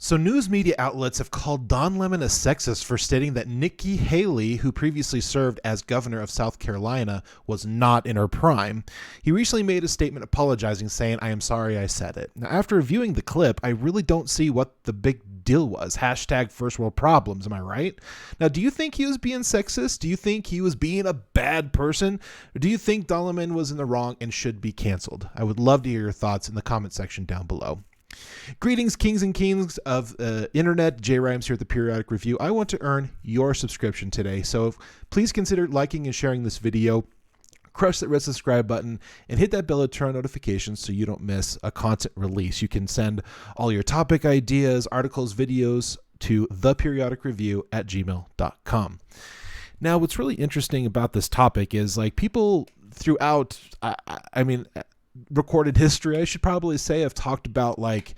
So news media outlets have called Don Lemon a sexist for stating that Nikki Haley, who previously served as governor of South Carolina, was not in her prime. He recently made a statement apologizing, saying, "I am sorry I said it." Now, after reviewing the clip, I really don't see what the big deal was. Hashtag first world problems, am I right? Now, do you think he was being sexist? Do you think he was being a bad person? Or do you think Don Lemon was in the wrong and should be canceled? I would love to hear your thoughts in the comment section down below. Greetings, kings and queens of internet. Jay Rhymes here at the Periodic Review. I want to earn your subscription today, so please consider liking and sharing this video. Crush that red subscribe button and hit that bell to turn on notifications so you don't miss a content release. You can send all your topic ideas, articles, videos to theperiodicreview@gmail.com. Now, what's really interesting about this topic is like people throughout, recorded history, I should probably say, have talked about like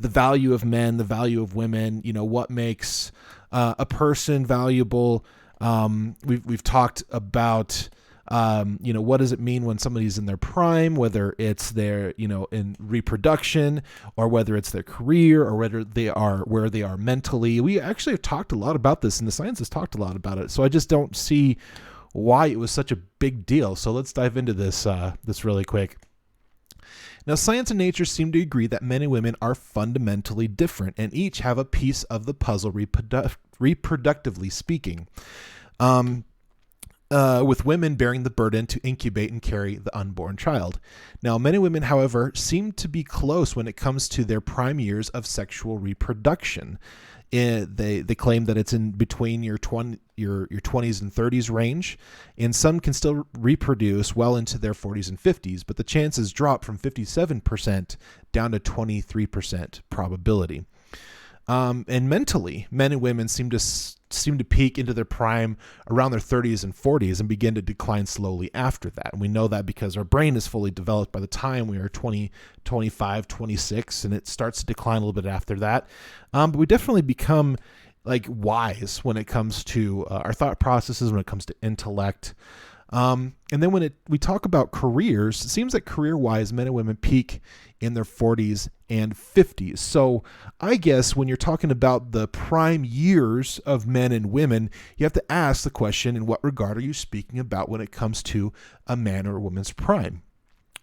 the value of men, the value of women, what makes a person valuable. We've talked about, what does it mean when somebody's in their prime, whether it's their, in reproduction or whether it's their career or whether they are where they are mentally. We actually have talked a lot about this and the science has talked a lot about it. So I just don't see why it was such a big deal. So let's dive into this really quick. Now, science and nature seem to agree that men and women are fundamentally different and each have a piece of the puzzle reproductively speaking, with women bearing the burden to incubate and carry the unborn child. Now, men and women, however, seem to be close when it comes to their prime years of sexual reproduction. They claim that it's in between your 20s and 30s range, and some can still reproduce well into their 40s and 50s, but the chances drop from 57% down to 23% probability. And mentally, men and women seem to peak into their prime around their 30s and 40s and begin to decline slowly after that. And we know that because our brain is fully developed by the time we are 20, 25, 26, and it starts to decline a little bit after that. But we definitely become like wise when it comes to our thought processes, when it comes to intellect. And then when we talk about careers, it seems that career-wise, men and women peak in their 40s and 50s. So I guess when you're talking about the prime years of men and women, you have to ask the question, in what regard are you speaking about when it comes to a man or a woman's prime?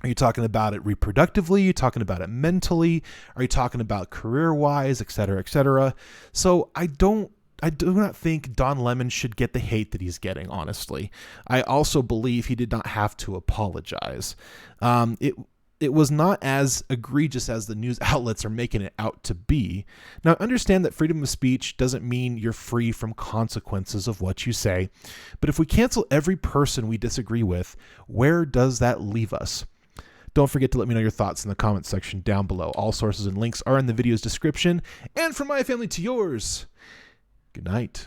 Are you talking about it reproductively? Are you talking about it mentally? Are you talking about career-wise, et cetera, et cetera? So I do not think Don Lemon should get the hate that he's getting, honestly. I also believe he did not have to apologize. It was not as egregious as the news outlets are making it out to be. Now, understand that freedom of speech doesn't mean you're free from consequences of what you say. But if we cancel every person we disagree with, where does that leave us? Don't forget to let me know your thoughts in the comment section down below. All sources and links are in the video's description. And from my family to yours, good night.